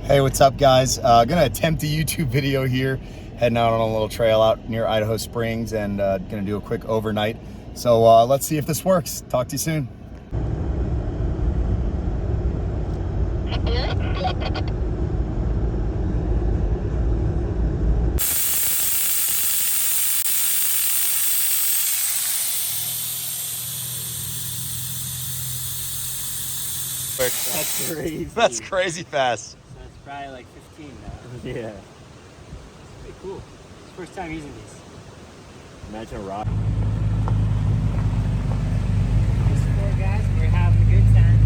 Hey, what's up, guys? Gonna attempt a YouTube video here, heading out on a little trail out near Idaho Springs, and gonna do a quick overnight. So let's see if this works. Talk to you soon. That's crazy. That's crazy fast. So it's probably like 15 now. Yeah. It's pretty cool. It's the first time using these. Imagine a rock. Hey, support guys, we're having a good time.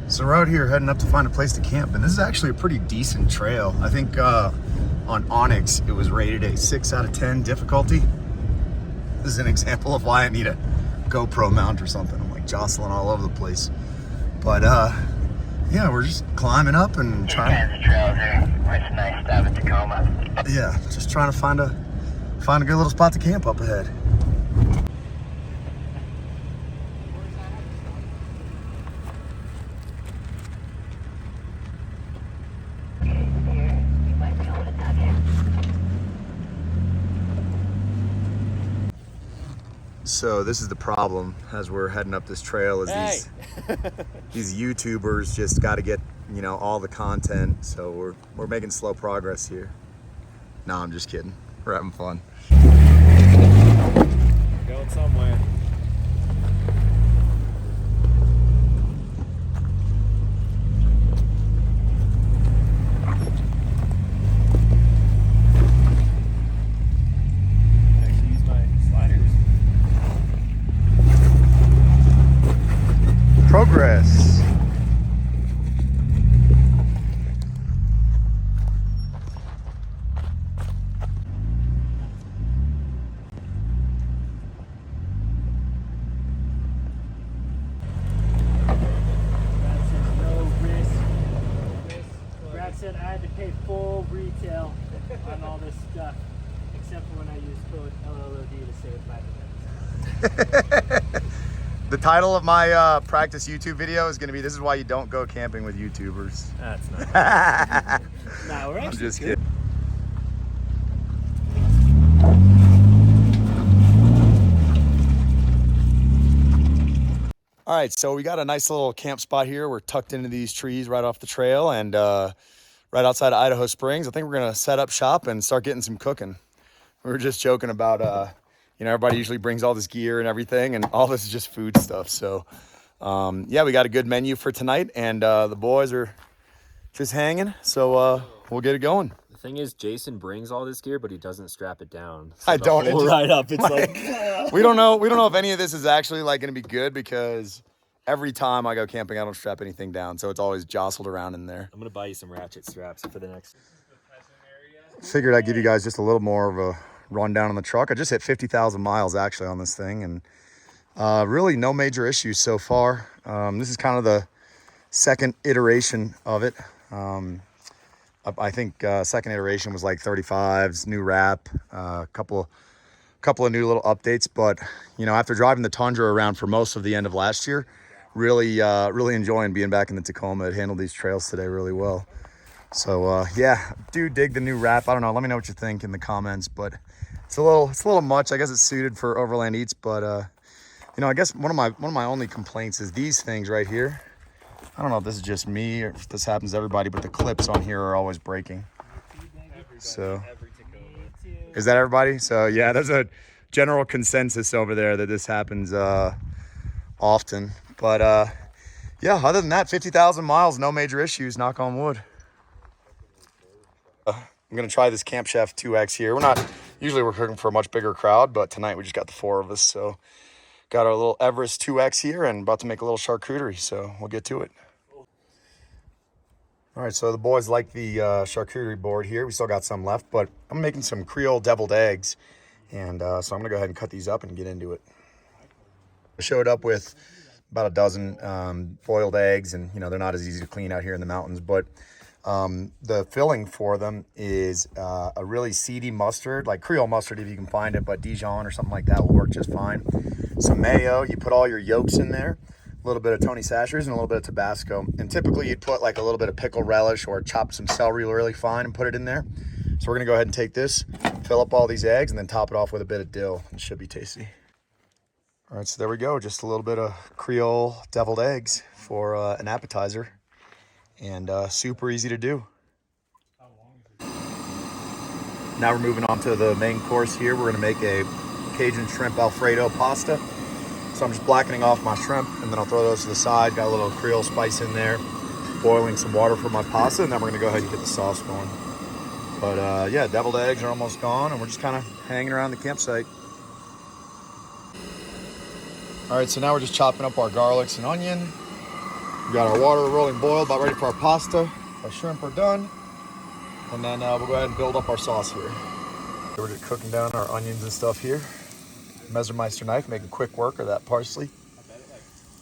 So we're out here heading up to find a place to camp, and this is actually a pretty decent trail. I think on Onyx it was rated a 6 out of 10 difficulty. This is an example of why I need a GoPro mount or something. I'm like jostling all over the place. But yeah, we're just climbing up and trying. The trails here. It's a nice stop in Tacoma. Yeah, just trying to find a good little spot to camp up ahead. So this is the problem as we're heading up this trail is these YouTubers just got to get, you know, all the content. So we're making slow progress here. No, I'm just kidding. We're having fun. Going somewhere. Progress. Brad said I had to pay full retail on all this stuff, except for when I used code LLOD to save 5 minutes. The title of my practice YouTube video is going to be, "This is why you don't go camping with YouTubers." That's not. Nah, we're actually I'm just good. kidding. All right, so we got a nice little camp spot here. We're tucked into these trees right off the trail and right outside of Idaho Springs. I think we're going to set up shop and start getting some cooking. We were just joking about you know, everybody usually brings all this gear and everything, and all this is just food stuff. So, yeah, we got a good menu for tonight, and the boys are just hanging. So we'll get it going. The thing is, Jason brings all this gear, but he doesn't strap it down. So I don't. Whole ride up, it's like we don't know. We don't know if any of this is actually like going to be good, because every time I go camping, I don't strap anything down, so it's always jostled around in there. I'm gonna buy you some ratchet straps for the next. Figured I'd give you guys just a little more of a rundown on the truck. I just hit 50,000 miles actually on this thing, and really no major issues so far. This is kind of the second iteration of it. I think second iteration was like 35s, new wrap, a couple of new little updates. But you know, after driving the Tundra around for most of the end of last year, really enjoying being back in the Tacoma. It handled these trails today really well. So yeah, do dig the new wrap. I don't know. Let me know what you think in the comments. But it's a little much. I guess it's suited for overland eats. But you know, I guess one of my only complaints is these things right here. I don't know if this is just me or if this happens to everybody, but the clips on here are always breaking. So is that everybody? So yeah, there's a general consensus over there that this happens often. But yeah, other than that, 50,000 miles, no major issues. Knock on wood. I'm gonna try this Camp Chef 2X here. Usually we're cooking for a much bigger crowd, but tonight we just got the 4 of us. So got our little Everest 2X here and about to make a little charcuterie. So we'll get to it. All right, so the boys like the charcuterie board here. We still got some left, but I'm making some Creole deviled eggs. And so I'm gonna go ahead and cut these up and get into it. I showed up with about a dozen boiled eggs, and you know, they're not as easy to clean out here in the mountains, but the filling for them is a really seedy mustard, like Creole mustard if you can find it, but Dijon or something like that will work just fine. Some mayo, you put all your yolks in there, a little bit of Tony Sashers, and a little bit of Tabasco. And typically you'd put like a little bit of pickle relish or chop some celery really fine and put it in there. So we're gonna go ahead and take this, fill up all these eggs, and then top it off with a bit of dill. It should be tasty. All right, so there we go. Just a little bit of Creole deviled eggs for an appetizer, and super easy to do. Now we're moving on to the main course here. We're gonna make a Cajun shrimp Alfredo pasta. So I'm just blackening off my shrimp, and then I'll throw those to the side. Got a little Creole spice in there, boiling some water for my pasta, and then we're gonna go ahead and get the sauce going. But yeah, deviled eggs are almost gone, and we're just kind of hanging around the campsite. All right, so now we're just chopping up our garlics and onion. We got our water rolling boil, about ready for our pasta. Our shrimp are done, and then we'll go ahead and build up our sauce here. So we're just cooking down our onions and stuff here. Messermeister knife, making quick work of that parsley.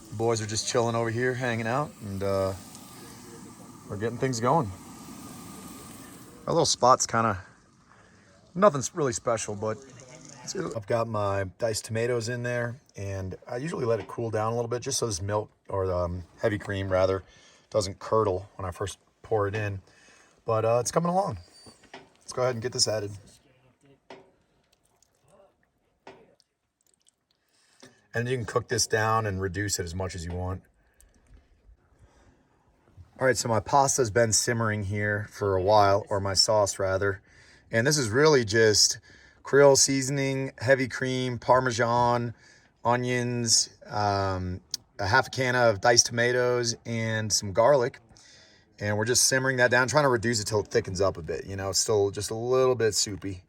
The boys are just chilling over here, hanging out, and we're getting things going. Our little spot's kind of, nothing's really special, but I've got my diced tomatoes in there, and I usually let it cool down a little bit just so this milk, or heavy cream rather, doesn't curdle when I first pour it in. But it's coming along. Let's go ahead and get this added. And you can cook this down and reduce it as much as you want. All right, so my pasta's been simmering here for a while, or my sauce rather. And this is really just Creole seasoning, heavy cream, Parmesan, onions, a half a can of diced tomatoes, and some garlic. And we're just simmering that down, trying to reduce it till it thickens up a bit. You know, it's still just a little bit soupy.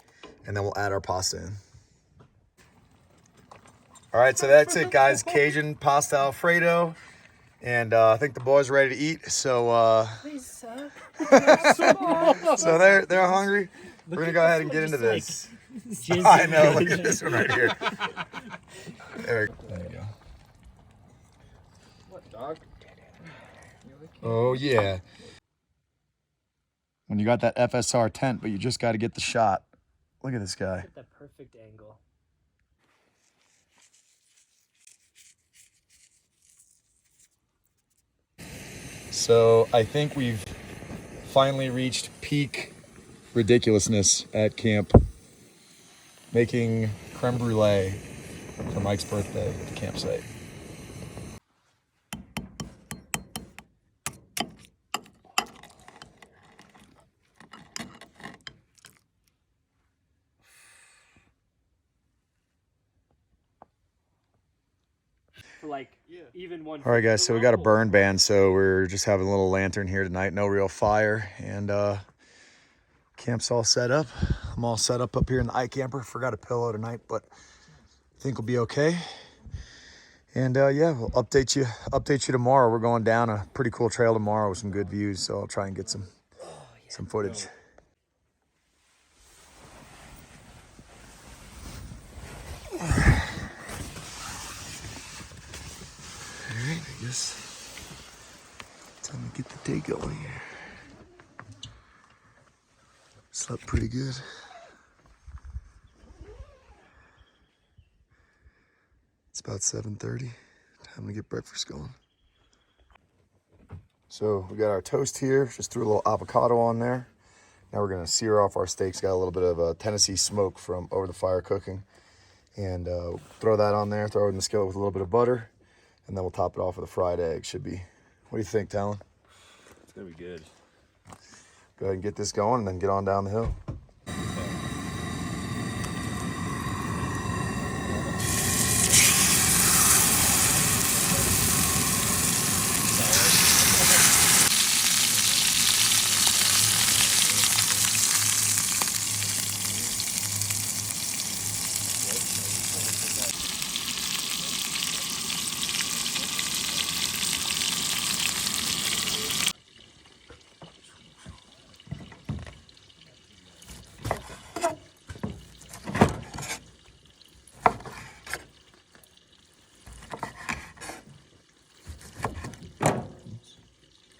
And then we'll add our pasta in. All right, so that's it, guys. Cajun pasta Alfredo. And I think the boys are ready to eat. So so they're hungry. We're gonna go ahead and get into this. I know, look at this one right here. There you go. What, dog? Oh yeah. When you got that FSR tent, but you just got to get the shot. Look at this guy. Get that perfect angle. So I think we've finally reached peak ridiculousness at camp. Making creme brulee for Mike's birthday at the campsite. Like even one. All right, guys, so we got a burn ban, so we're just having a little lantern here tonight. No real fire, and camp's all set up. I'm all set up here in the iCamper. Forgot a pillow tonight, but I think we'll be okay. And yeah, we'll update you tomorrow. We're going down a pretty cool trail tomorrow with some good views, so I'll try and get some footage. Alright, I guess time to get the day going here. Slept pretty good. It's about 7:30. Time to get breakfast going. So we got our toast here. Just threw a little avocado on there. Now we're gonna sear off our steaks. Got a little bit of a Tennessee smoke from over the fire cooking. And throw that on there. Throw it in the skillet with a little bit of butter. And then we'll top it off with a fried egg. Should be. What do you think, Talon? It's gonna be good. Go ahead and get this going and then get on down the hill.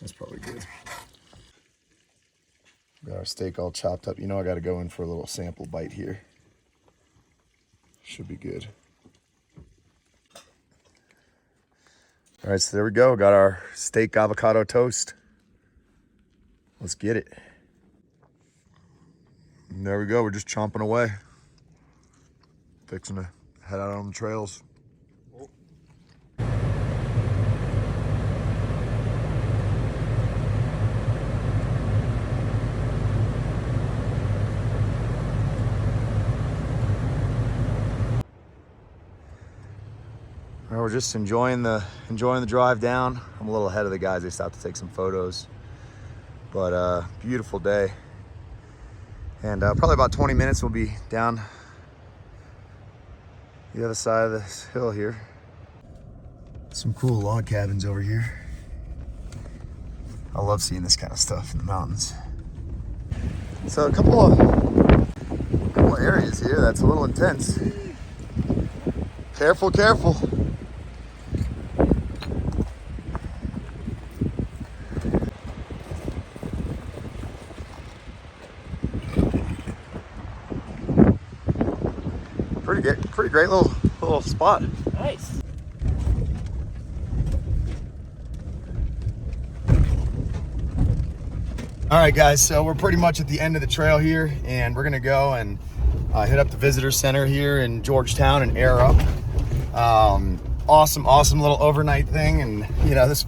That's probably good. Got our steak all chopped up. You know I got to go in for a little sample bite here. Should be good. All right, so there we go. Got our steak avocado toast. Let's get it. And there we go. We're just chomping away. Fixing to head out on the trails. Well, we're just enjoying the drive down. I'm a little ahead of the guys. They stopped to take some photos. But beautiful day. And probably about 20 minutes we'll be down the other side of this hill here. Some cool log cabins over here. I love seeing this kind of stuff in the mountains. So a couple of areas here that's a little intense. Careful, careful. Pretty great little spot. Nice. All right, guys, so we're pretty much at the end of the trail here, and we're gonna go and hit up the visitor center here in Georgetown and air up. Awesome little overnight thing, and you know, this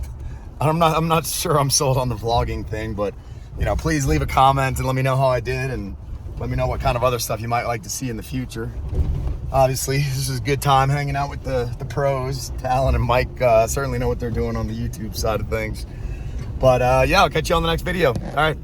I'm not sure I'm sold on the vlogging thing, but you know, please leave a comment and let me know how I did, and let me know what kind of other stuff you might like to see in the future. Obviously, this is a good time hanging out with the pros. Talon and Mike certainly know what they're doing on the YouTube side of things. But yeah, I'll catch you on the next video. All right.